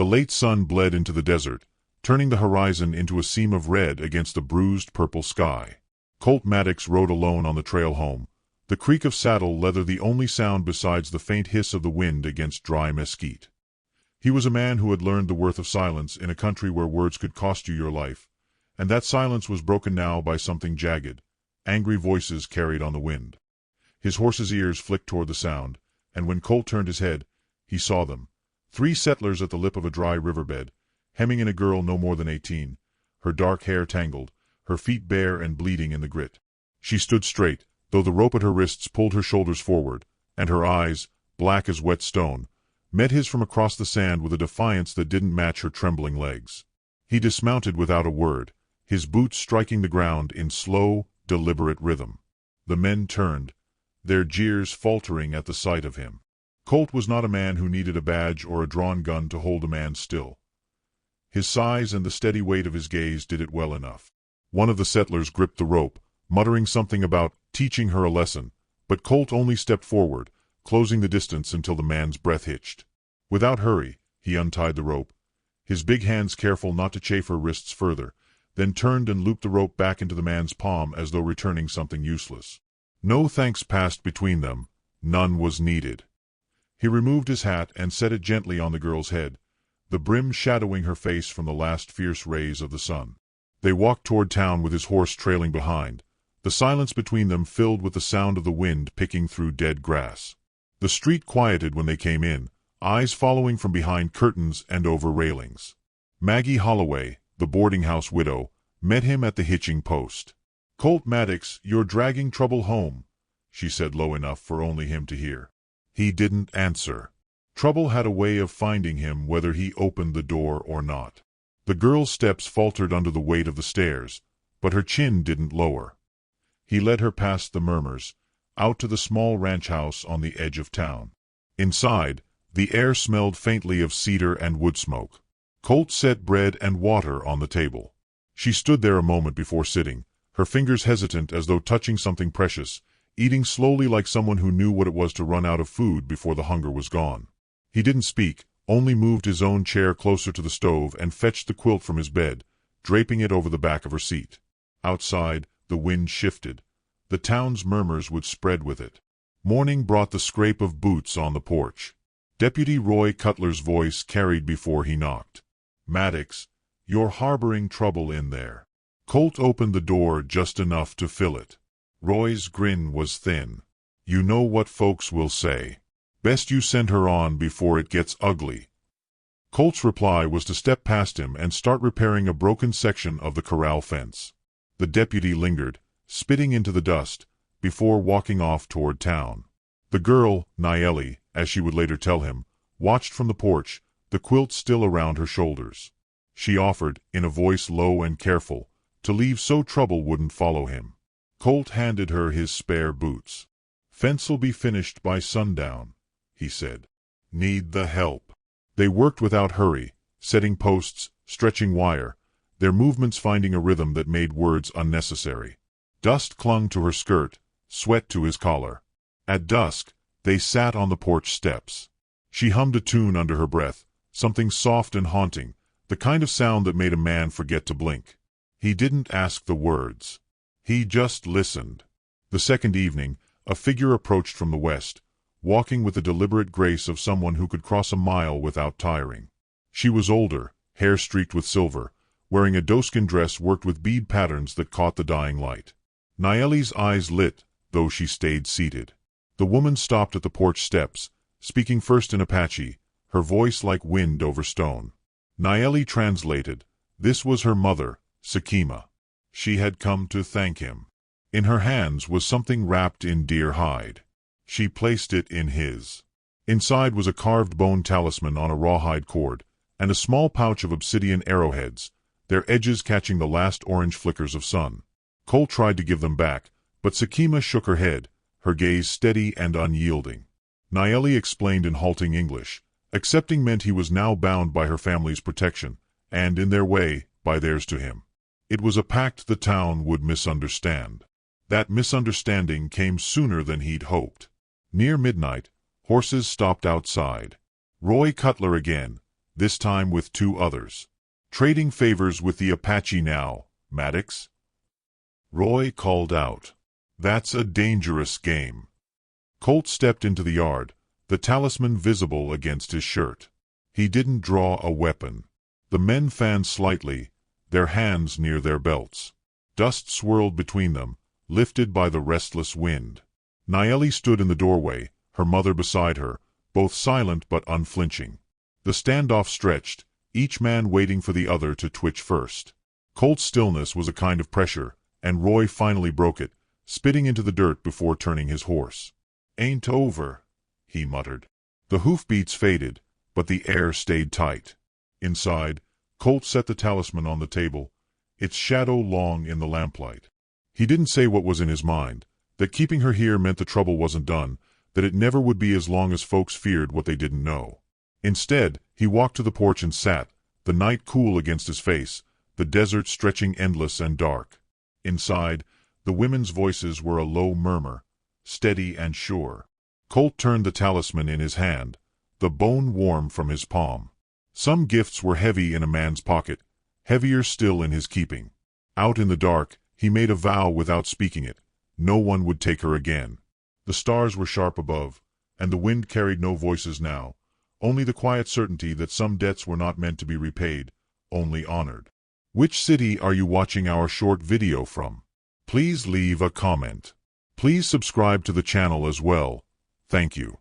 The late sun bled into the desert, turning the horizon into a seam of red against the bruised purple sky. Colt Maddox rode alone on the trail home, the creak of saddle leather the only sound besides the faint hiss of the wind against dry mesquite. He was a man who had learned the worth of silence in a country where words could cost you your life, and that silence was broken now by something jagged. Angry voices carried on the wind. His horse's ears flicked toward the sound, and when Colt turned his head, he saw them. 3 settlers at the lip of a dry riverbed, hemming in a girl no more than 18, her dark hair tangled, her feet bare and bleeding in the grit. She stood straight, though the rope at her wrists pulled her shoulders forward, and her eyes, black as wet stone, met his from across the sand with a defiance that didn't match her trembling legs. He dismounted without a word, his boots striking the ground in slow, deliberate rhythm. The men turned, their jeers faltering at the sight of him. Colt was not a man who needed a badge or a drawn gun to hold a man still. His size and the steady weight of his gaze did it well enough. One of the settlers gripped the rope, muttering something about teaching her a lesson, but Colt only stepped forward, closing the distance until the man's breath hitched. Without hurry, he untied the rope, his big hands careful not to chafe her wrists further, then turned and looped the rope back into the man's palm as though returning something useless. No thanks passed between them, none was needed. He removed his hat and set it gently on the girl's head, the brim shadowing her face from the last fierce rays of the sun. They walked toward town with his horse trailing behind, the silence between them filled with the sound of the wind picking through dead grass. The street quieted when they came in, eyes following from behind curtains and over railings. Maggie Holloway, the boarding-house widow, met him at the hitching post. "Colt Maddox, you're dragging trouble home," she said low enough for only him to hear. He didn't answer. Trouble had a way of finding him whether he opened the door or not. The girl's steps faltered under the weight of the stairs, but her chin didn't lower. He led her past the murmurs, out to the small ranch house on the edge of town. Inside, the air smelled faintly of cedar and wood smoke. Colt set bread and water on the table. She stood there a moment before sitting, her fingers hesitant as though touching something precious, eating slowly like someone who knew what it was to run out of food before the hunger was gone. He didn't speak, only moved his own chair closer to the stove and fetched the quilt from his bed, draping it over the back of her seat. Outside, the wind shifted. The town's murmurs would spread with it. Morning brought the scrape of boots on the porch. Deputy Roy Cutler's voice carried before he knocked. "Maddox, you're harboring trouble in there." Colt opened the door just enough to fill it. Roy's grin was thin. "You know what folks will say. Best you send her on before it gets ugly." Colt's reply was to step past him and start repairing a broken section of the corral fence. The deputy lingered, spitting into the dust, before walking off toward town. The girl, Niele, as she would later tell him, watched from the porch, the quilt still around her shoulders. She offered, in a voice low and careful, to leave so trouble wouldn't follow him. Colt handed her his spare boots. "Fence'll be finished by sundown," he said. "Need the help." They worked without hurry, setting posts, stretching wire, their movements finding a rhythm that made words unnecessary. Dust clung to her skirt, sweat to his collar. At dusk, they sat on the porch steps. She hummed a tune under her breath, something soft and haunting, the kind of sound that made a man forget to blink. He didn't ask the words. He just listened. The second evening, a figure approached from the west, walking with the deliberate grace of someone who could cross a mile without tiring. She was older, hair streaked with silver, wearing a doeskin dress worked with bead patterns that caught the dying light. Niele's eyes lit, though she stayed seated. The woman stopped at the porch steps, speaking first in Apache, her voice like wind over stone. Niele translated. This was her mother, Sakima. She had come to thank him. In her hands was something wrapped in deer hide. She placed it in his. Inside was a carved bone talisman on a rawhide cord, and a small pouch of obsidian arrowheads, their edges catching the last orange flickers of sun. Colt tried to give them back, but Sakima shook her head, her gaze steady and unyielding. Niele explained in halting English. Accepting meant he was now bound by her family's protection, and, in their way, by theirs to him. It was a pact the town would misunderstand. That misunderstanding came sooner than he'd hoped. Near midnight, horses stopped outside. Roy Cutler again, this time with 2 others. Trading favors with the Apache now, Maddox? Roy called out. That's a dangerous game. Colt stepped into the yard, the talisman visible against his shirt. He didn't draw a weapon. The men fanned slightly, their hands near their belts. Dust swirled between them, lifted by the restless wind. Nayeli stood in the doorway, her mother beside her, both silent but unflinching. The standoff stretched, each man waiting for the other to twitch first. Colt's stillness was a kind of pressure, and Roy finally broke it, spitting into the dirt before turning his horse. "Ain't over," he muttered. The hoofbeats faded, but the air stayed tight. Inside, Colt set the talisman on the table, its shadow long in the lamplight. He didn't say what was in his mind, that keeping her here meant the trouble wasn't done, that it never would be as long as folks feared what they didn't know. Instead, he walked to the porch and sat, the night cool against his face, the desert stretching endless and dark. Inside, the women's voices were a low murmur, steady and sure. Colt turned the talisman in his hand, the bone warm from his palm. Some gifts were heavy in a man's pocket, heavier still in his keeping. Out in the dark, he made a vow without speaking it. No one would take her again. The stars were sharp above, and the wind carried no voices now, only the quiet certainty that some debts were not meant to be repaid, only honored. Which city are you watching our short video from? Please leave a comment. Please subscribe to the channel as well. Thank you.